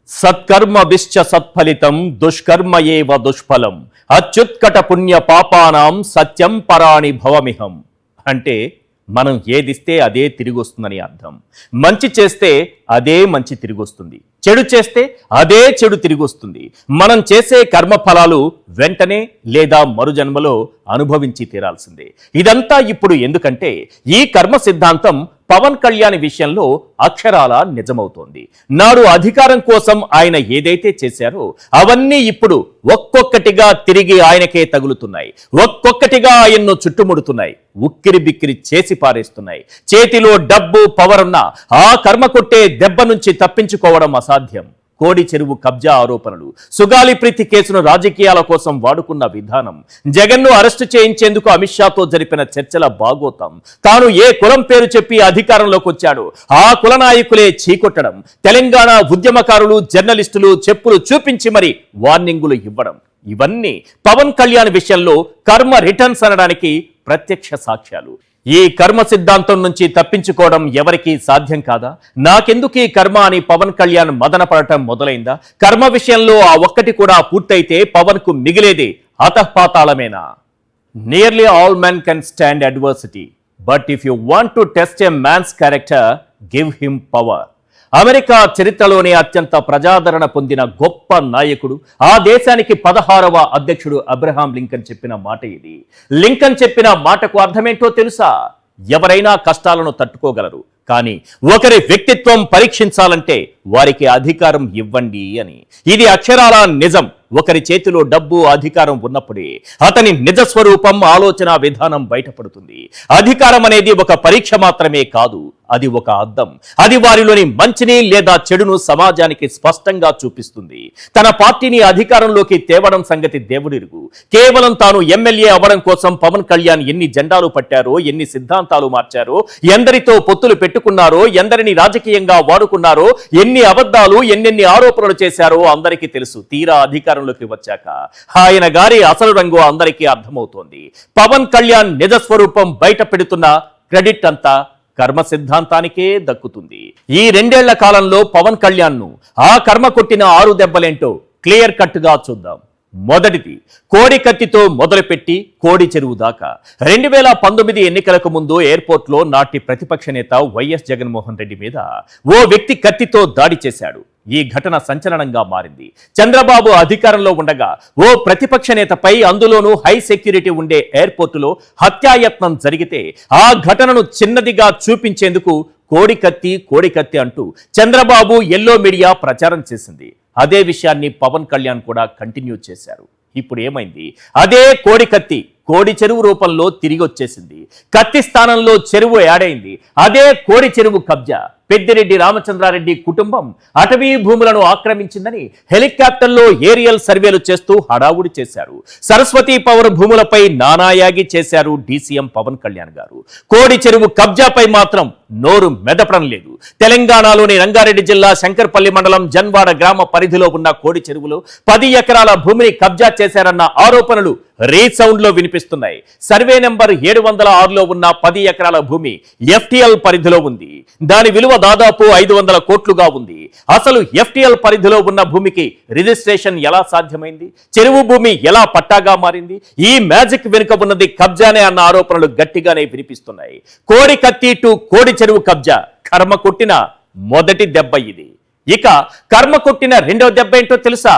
సత్కర్మ విశ్చ సత్ఫలితం దుష్కర్మ ఏవ దుష్ఫలం అత్యుత్కట పుణ్య పాపానాం సత్యం పరాణి భవమిహం. అంటే మనం ఏదిస్తే అదే తిరిగి వస్తుందని అర్థం. మంచి చేస్తే అదే మంచి తిరిగి వస్తుంది, చెడు చేస్తే అదే చెడు తిరిగి వస్తుంది. మనం చేసే కర్మ ఫలాలు వెంటనే లేదా మరుజన్మలో అనుభవించి తీరాల్సిందే. ఇదంతా ఇప్పుడు ఎందుకంటే ఈ కర్మ సిద్ధాంతం పవన్ కళ్యాణ్ విషయంలో అక్షరాల నిజమవుతోంది. నాడు అధికారం కోసం ఆయన ఏదైతే చేశారో అవన్నీ ఇప్పుడు ఒక్కొక్కటిగా తిరిగి ఆయనకే తగులుతున్నాయి, ఒక్కొక్కటిగా ఆయన్ను చుట్టుముడుతున్నాయి, ఉక్కిరి బిక్కిరి చేసి పారేస్తున్నాయి. చేతిలో డబ్బు పవర్ ఉన్న ఆ కర్మ కొట్టే దెబ్బ నుంచి తప్పించుకోవడం అసాధ్యం. కోడి చెరువు కబ్జా ఆరోపణలు, సుగాలి ప్రీతి కేసును రాజకీయాల కోసం వాడుకున్న విధానం, జగన్ను అరెస్టు చేయించేందుకు అమిత్ షాతో జరిపిన చర్చల భాగోతం, తాను ఏ కులం పేరు చెప్పి అధికారంలోకి వచ్చాడో ఆ కుల నాయకులే చీకొట్టడం, తెలంగాణ ఉద్యమకారులు జర్నలిస్టులు చెప్పులు చూపించి మరి వార్నింగులు ఇవ్వడం, ఇవన్నీ పవన్ కళ్యాణ్ విషయంలో కర్మ రిటర్న్స్ అనడానికి ప్రత్యక్ష సాక్ష్యాలు. ఈ కర్మ సిద్ధాంతం నుంచి తప్పించుకోవడం ఎవరికీ సాధ్యం కాదా? నాకెందుకు ఈ కర్మ అని పవన్ కళ్యాణ్ మదన పడటం మొదలైందా? కర్మ విషయంలో ఆ ఒక్కటి కూడా పూర్తయితే పవన్ కు మిగిలేదే అతఃపాతాళమేనా? Nearly all men can stand adversity, but if you want to test a man's character give him power. America చరిత్రలోనే అత్యంత ప్రజాదరణ పొందిన గొప్ప నాయకుడు, ఆ దేశానికి 16వ అధ్యక్షుడు అబ్రహాం లింకన్ చెప్పిన మాట ఇది. లింకన్ చెప్పిన మాటకు అర్థమేంటో తెలుసా? ఎవరైనా కష్టాలను తట్టుకోగలరు, కానీ ఒకరి వ్యక్తిత్వం పరీక్షించాలంటే వారికి అధికారం ఇవ్వండి అని. ఇది అక్షరాల నిజం. ఒకరి చేతిలో డబ్బు అధికారం ఉన్నప్పుడే అతని నిజ స్వరూపం ఆలోచన విధానం బయటపడుతుంది. అధికారం అనేది ఒక పరీక్ష మాత్రమే కాదు, అది ఒక అద్దం. అది వారిలోని మంచిని లేదా చెడును సమాజానికి స్పష్టంగా చూపిస్తుంది. తన పార్టీని అధికారంలోకి తేవడం సంగతి దేవుడిరుగు. కేవలం తాను ఎమ్మెల్యే అవ్వడం కోసం పవన్ కళ్యాణ్ ఎన్ని జెండాలు పట్టారో, ఎన్ని సిద్ధాంతాలు మార్చారో, ఎందరితో పొత్తులు పెట్టుకున్నారో, ఎందరిని రాజకీయంగా వాడుకున్నారో, ఎన్ని అబద్ధాలు ఎన్నెన్ని ఆరోపణలు చేశారో అందరికీ తెలుసు. తీరా అధికారంలోకి వచ్చాక ఆయన గారి అసలు రంగు అందరికీ అర్థమవుతోంది. పవన్ కళ్యాణ్ నిజ స్వరూపం బయట పెడుతున్న క్రెడిట్ అంతా కర్మ సిద్ధాంతానికే దక్కుతుంది. ఈ 2 ఏళ్ల కాలంలో పవన్ కళ్యాణ్ ను ఆ కర్మ కొట్టిన 6 దెబ్బలేంటో క్లియర్ కట్ గా చూద్దాం. మొదటిది, కోడి కత్తితో మొదలుపెట్టి కోడి చెరువు దాకా. 2019 ఎన్నికలకు ముందు ఎయిర్పోర్ట్ లో నాటి ప్రతిపక్ష నేత వైఎస్ జగన్మోహన్ రెడ్డి మీద ఓ వ్యక్తి కత్తితో దాడి చేశాడు. ఈ ఘటన సంచలనంగా మారింది. చంద్రబాబు అధికారంలో ఉండగా ఓ ప్రతిపక్ష నేతపై, అందులోనూ హై సెక్యూరిటీ ఉండే ఎయిర్పోర్టులో హత్యాయత్నం జరిగితే ఆ ఘటనను చిన్నదిగా చూపించేందుకు కోడి కత్తి అంటూ చంద్రబాబు ఎల్లో మీడియా ప్రచారం చేసింది. అదే విషయాన్ని పవన్ కళ్యాణ్ కూడా కంటిన్యూ చేశారు. ఇప్పుడు ఏమైంది? అదే కోడి కత్తి కోడి చెరువు రూపంలో తిరిగి వచ్చేసింది. కత్తి స్థానంలో చెరువు యాడైంది. అదే కోడి చెరువు కబ్జా. పెద్దిరెడ్డి రామచంద్రారెడ్డి కుటుంబం అటవీ భూములను ఆక్రమించిందని హెలికాప్టర్లో ఏరియల్ సర్వేలు చేస్తూ హడావుడి చేశారు. సరస్వతీ పవర్ భూములపై నానాయాగి చేశారు డీసీఎం పవన్ కళ్యాణ్ గారు. కోడి చెరువు కబ్జాపై మాత్రం నోరు మెదపడం లేదు. తెలంగాణలోని రంగారెడ్డి జిల్లా శంకర్పల్లి మండలం జన్వాడ గ్రామ పరిధిలో ఉన్న కోడి చెరువులో 10 ఎకరాల భూమిని కబ్జా చేశారన్న ఆరోపణలు రీసౌండ్ లో వినిపిస్తున్నాయి. సర్వే నెంబర్ 706లో ఉన్న 10 ఎకరాల భూమి ఎఫ్టీఎల్ పరిధిలో ఉంది. దాని విలువ దాదాపు 500 కోట్లుగా ఉంది. అసలు ఎఫ్టీఎల్ పరిధిలో ఉన్న భూమికి రిజిస్ట్రేషన్ ఎలా సాధ్యమైంది? చెరువు భూమి ఎలా పట్టాగా మారింది? ఈ మ్యాజిక్ వెనుక ఉన్నది కబ్జానే అన్న ఆరోపణలు గట్టిగానే వినిపిస్తున్నాయి. కోడి కత్తి టు కోడి చెరువు కబ్జా. కర్మ కొట్టిన మొదటి దెబ్బ ఇది. ఇక కర్మ కొట్టిన రెండవ దెబ్బ ఏంటో తెలుసా?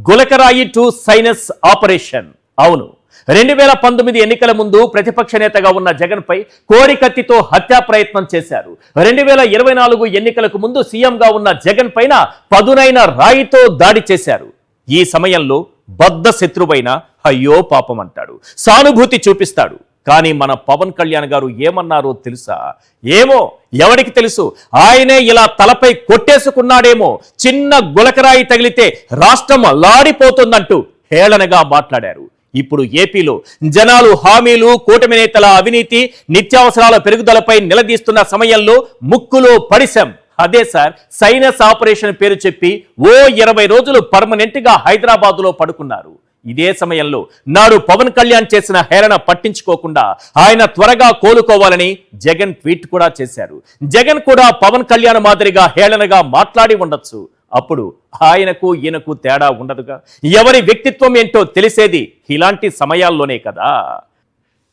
గులకరాయి టు సైనస్ ఆపరేషన్. అవును, 2019 ఎన్నికల ముందు ప్రతిపక్ష నేతగా ఉన్న జగన్ పై కోడి కత్తితో హత్యా ప్రయత్నం చేశారు. 2024 ఎన్నికలకు ముందు సీఎంగా ఉన్న జగన్ పైన పదునైన రాయితో దాడి చేశారు. ఈ సమయంలో బద్ధ శత్రువైన అయ్యో పాపం అంటాడు, సానుభూతి చూపిస్తాడు. కానీ మన పవన్ కళ్యాణ్ గారు ఏమన్నారో తెలుసా? ఏమో, ఎవరికి తెలుసు. ఆయనే ఇలా తలపై కొట్టేసుకున్నాడేమో, చిన్న గులకరాయి తగిలితే రాష్ట్రం లాడిపోతుందంటూ హేళనగా మాట్లాడారు. ఇప్పుడు ఏపీలో జనాలు హామీలు, కూటమి నేతల అవినీతి, నిత్యావసరాల పెరుగుదలపై నిలదీస్తున్న సమయంలో ముక్కులో పడిశాం. అదే సార్, సైనస్ ఆపరేషన్ పేరు చెప్పి ఓ 20 రోజులు పర్మనెంట్ గా హైదరాబాద్ లో పడుకున్నారు. ఇదే సమయంలో నాడు పవన్ కళ్యాణ్ చేసిన హేళన పట్టించుకోకుండా ఆయన త్వరగా కోలుకోవాలని జగన్ ట్వీట్ కూడా చేశారు. జగన్ కూడా పవన్ కళ్యాణ్ మాదిరిగా హేళనగా మాట్లాడి ఉండొచ్చు. అప్పుడు ఆయనకు ఈయనకు తేడా ఉండదుగా. ఎవరి వ్యక్తిత్వం ఏంటో తెలిసేది ఇలాంటి సమయాల్లోనే కదా.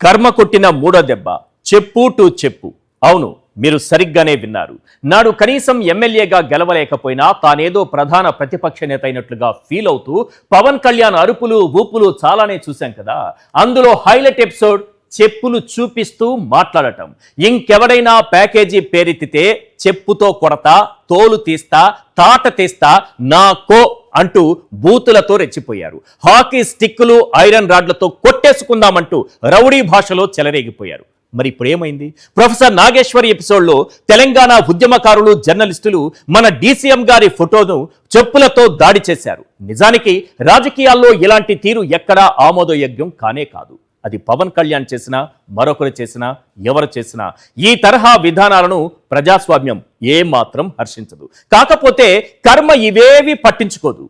కర్మ కొట్టిన మూడో దెబ్బ, చెప్పు టు చెప్పు. అవును, మీరు సరిగ్గానే విన్నారు. నాడు కనీసం ఎమ్మెల్యేగా గెలవలేకపోయినా తానేదో ప్రధాన ప్రతిపక్ష నేత అయినట్లుగా ఫీల్ అవుతూ పవన్ కళ్యాణ్ అరుపులు ఊపులు చాలానే చూశాం కదా. అందులో హైలైట్ ఎపిసోడ్ చెప్పులు చూపిస్తూ మాట్లాడటం. ఇంకెవడైనా ప్యాకేజీ పేరెత్తితే చెప్పుతో కొడతా, తోలు తీస్తా, తాట తీస్తా, నాకో అంటూ బూతులతో రెచ్చిపోయారు. హాకీ స్టిక్కులు ఐరన్ రాడ్లతో కొట్టేసుకుందామంటూ రౌడీ భాషలో చెలరేగిపోయారు. మరి ఇప్పుడు ఏమైంది? ప్రొఫెసర్ నాగేశ్వరి ఎపిసోడ్లో తెలంగాణ ఉద్యమకారులు, జర్నలిస్టులు మన డీసీఎం గారి ఫోటోను చెప్పులతో దాడి చేశారు. నిజానికి రాజకీయాల్లో ఇలాంటి తీరు ఎక్కడా ఆమోదయోగ్యం కానే కాదు. అది పవన్ కళ్యాణ్ చేసినా, మరొకరు చేసినా, ఎవరు చేసినా ఈ తరహా విధానాలను ప్రజాస్వామ్యం ఏమాత్రం హర్షించదు. కాకపోతే కర్మ ఇవేవి పట్టించుకోదు.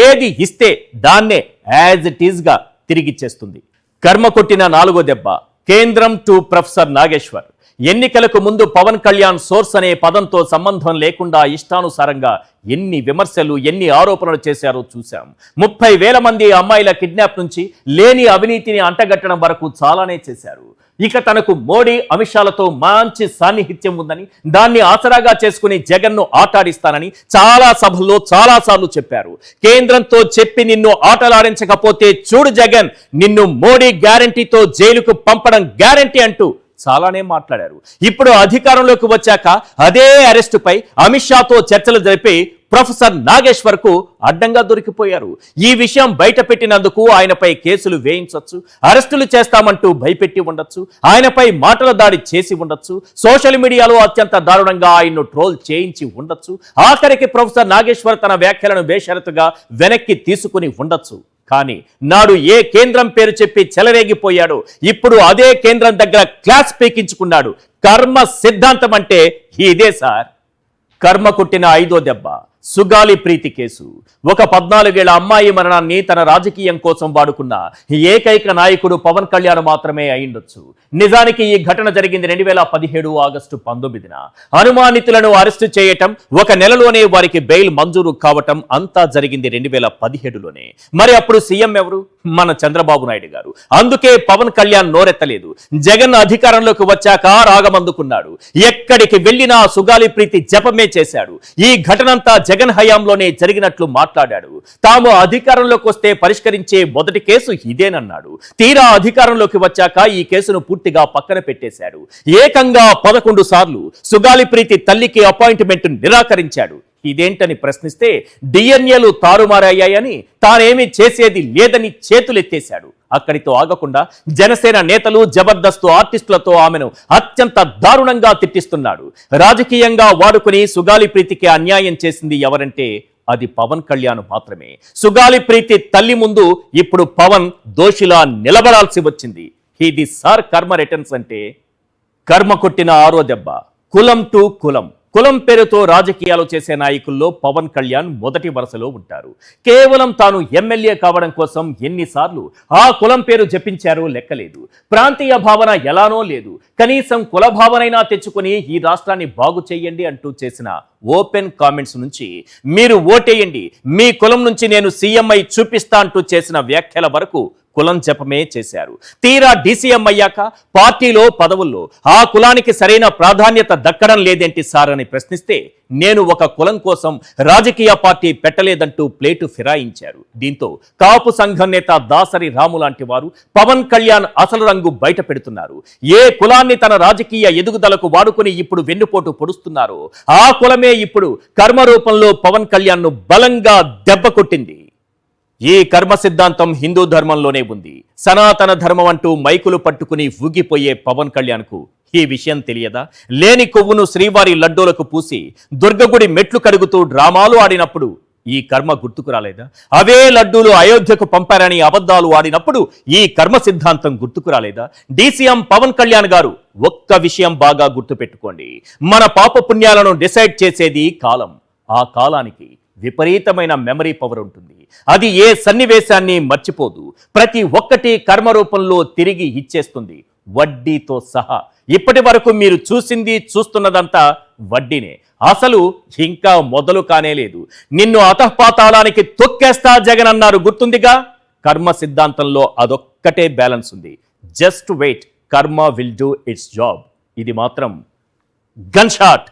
ఏది ఇస్తే దాన్నే యాజ్ ఇట్ ఈజ్గా తిరిగిచ్చేస్తుంది. కర్మ కొట్టిన నాలుగో దెబ్బ, కేంద్రం టు ప్రొఫెసర్ నాగేశ్వర్. ఎన్నికలకు ముందు పవన్ కళ్యాణ్ సోర్స్ అనే పదంతో సంబంధం లేకుండా ఇష్టానుసారంగా ఎన్ని విమర్శలు, ఎన్ని ఆరోపణలు చేశారో చూశాం. 30,000 మంది అమ్మాయిల కిడ్నాప్ నుంచి లేని అవినీతిని అంటగట్టడం వరకు చాలానే చేశారు. ఇక తనకు మోడీ, అమిత్ షాలతో మంచి సాన్నిహిత్యం ఉందని, దాన్ని ఆసరాగా చేసుకుని జగన్ను ఆటాడిస్తానని చాలా సభల్లో చాలాసార్లు చెప్పారు. కేంద్రంతో చెప్పి నిన్ను ఆటలాడించకపోతే చూడు జగన్, నిన్ను మోడీ గ్యారంటీతో జైలుకు పంపడం గ్యారంటీ అంటూ చాలానే మాట్లాడారు. ఇప్పుడు అధికారంలోకి వచ్చాక అదే అరెస్టుపై అమిత్ షాతో చర్చలు జరిపి ప్రొఫెసర్ నాగేశ్వర్ కు అడ్డంగా దొరికిపోయారు. ఈ విషయం బయట పెట్టినందుకు ఆయనపై కేసులు వేయించవచ్చు, అరెస్టులు చేస్తామంటూ భయపెట్టి ఉండొచ్చు, ఆయనపై మాటల దాడి చేసి ఉండొచ్చు, సోషల్ మీడియాలో అత్యంత దారుణంగా ఆయన్ను ట్రోల్ చేయించి ఉండొచ్చు. ఆఖరికి ప్రొఫెసర్ నాగేశ్వర్ తన వ్యాఖ్యలను బేషరతుగా వెనక్కి తీసుకుని ఉండొచ్చు. కానీ నాడు ఏ కేంద్రం పేరు చెప్పి చెలరేగిపోయాడో ఇప్పుడు అదే కేంద్రం దగ్గర క్లాస్ పీకించుకున్నాడు. కర్మ సిద్ధాంతం అంటే ఇదే సార్. కర్మ కొట్టిన ఐదో దెబ్బ, సుగాలి ప్రీతి కేసు. ఒక 14 ఏళ్ల అమ్మాయి మరణాన్ని తన రాజకీయం కోసం వాడుకున్న ఏకైక నాయకుడు పవన్ కళ్యాణ్ మాత్రమే అయిండొచ్చు. నిజానికి ఈ ఘటన జరిగింది 2017 ఆగస్టు 19న. అనుమానితులను అరెస్టు చేయటం, ఒక నెలలోనే వారికి బెయిల్ మంజూరు కావటం అంతా జరిగింది 2017లోనే. మరి అప్పుడు సీఎం ఎవరు? మన చంద్రబాబు నాయుడు గారు. అందుకే పవన్ కళ్యాణ్ నోరెత్తలేదు. జగన్ అధికారంలోకి వచ్చాక రాగమందుకున్నాడు. ఎక్కడికి వెళ్ళినా సుగాలి ప్రీతి జపమే చేశాడు. ఈ ఘటనంతా జగన్ హయాంలోనే జరిగినట్లు మాట్లాడాడు. తాము అధికారంలోకి వస్తే పరిష్కరించే మొదటి కేసు ఇదేనన్నాడు. తీరా అధికారంలోకి వచ్చాక ఈ కేసును పూర్తిగా పక్కన పెట్టేశాడు. ఏకంగా 11 సార్లు సుగాలి ప్రీతి తల్లికి అపాయింట్మెంట్ నిరాకరించాడు. ఇదేంటని ప్రశ్నిస్తే డిఎన్ఏలు తారుమారయ్యాయని, తానేమీ చేసేది లేదని చేతులెత్తేశాడు. అక్కడితో ఆగకుండా జనసేన నేతలు, జబర్దస్త్ ఆర్టిస్టులతో ఆమెను అత్యంత దారుణంగా తిట్టిస్తున్నాడు. రాజకీయంగా వాడుకుని సుగాలి ప్రీతికి అన్యాయం చేసింది ఎవరంటే అది పవన్ కళ్యాణ్ మాత్రమే. సుగాలి ప్రీతి తల్లి ముందు ఇప్పుడు పవన్ దోషిలా నిలబడాల్సి వచ్చింది. ఇది సార్ కర్మ రిటర్న్స్ అంటే. కర్మ కొట్టిన ఆరో దెబ్బ, కులం టు కులం. కులం పేరుతో రాజకీయాలు చేసే నాయకుల్లో పవన్ కళ్యాణ్ మొదటి వరుసలో ఉంటారు. కేవలం తాను ఎమ్మెల్యే కావడం కోసం ఎన్నిసార్లు ఆ కులం పేరు జపించారో లెక్కలేదు. ప్రాంతీయ భావన ఎలానో లేదు. కనీసం కుల భావనైనా తెచ్చుకొని ఈ రాష్ట్రాన్ని బాగు చేయండి అంటూ చేసిన ఓపెన్ కామెంట్స్ నుంచి, మీరు ఓటేయండి, మీ కులం నుంచి నేను సీఎంఐ చూపిస్తా అంటూ చేసిన వ్యాఖ్యల వరకు కులం జపమే చేశారు. తీరా డీసీఎం అయ్యాక పార్టీలో, పదవుల్లో ఆ కులానికి సరైన ప్రాధాన్యత దక్కడం లేదేంటి సార్ అని ప్రశ్నిస్తే, నేను ఒక కులం కోసం రాజకీయ పార్టీ పెట్టలేదంటూ ప్లేటు ఫిరాయించారు. దీంతో కాపు సంఘం నేత దాసరి రాము లాంటి వారు పవన్ కళ్యాణ్ అసలు రంగు బయట పెడుతున్నారు. ఏ కులాన్ని తన రాజకీయ ఎదుగుదలకు వాడుకుని ఇప్పుడు వెన్నుపోటు పొడుస్తున్నారో ఆ కులమే ఇప్పుడు కర్మ రూపంలో పవన్ కళ్యాణ్ ను బలంగా దెబ్బ కొట్టింది. ఈ కర్మ సిద్ధాంతం హిందూ ధర్మంలోనే ఉంది. సనాతన ధర్మం అంటూ మైకులు పట్టుకుని ఊగిపోయే పవన్ కళ్యాణ్ కు ఈ విషయం తెలియదా? లేని కొవ్వును శ్రీవారి లడ్డూలకు పూసి దుర్గగుడి మెట్లు కడుగుతూ డ్రామాలు ఆడినప్పుడు ఈ కర్మ గుర్తుకు రాలేదా? అవే లడ్డూలు అయోధ్యకు పంపారని అబద్ధాలు ఆడినప్పుడు ఈ కర్మ సిద్ధాంతం గుర్తుకు రాలేదా? డీసీఎం పవన్ కళ్యాణ్ గారు ఒక్క విషయం బాగా గుర్తుపెట్టుకోండి, మన పాప పుణ్యాలను డిసైడ్ చేసేది కాలం. ఆ కాలానికి విపరీతమైన మెమరీ పవర్ ఉంటుంది. అది ఏ సన్నివేశాన్ని మర్చిపోదు. ప్రతి ఒక్కటి కర్మ రూపంలో తిరిగి ఇచ్చేస్తుంది, వడ్డీతో సహా. ఇప్పటి వరకు మీరు చూసింది, చూస్తున్నదంతా వడ్డీనే. అసలు ఇంకా మొదలు కానే లేదు. నిన్ను అతఃపాతాళానికి తొక్కేస్తా జగన్ అన్నారు గుర్తుందిగా. కర్మ సిద్ధాంతంలో అదొక్కటే బ్యాలెన్స్ ఉంది. జస్ట్ వెయిట్, కర్మ విల్ డూ ఇట్స్ జాబ్. ఇది మాత్రం గన్ షాట్.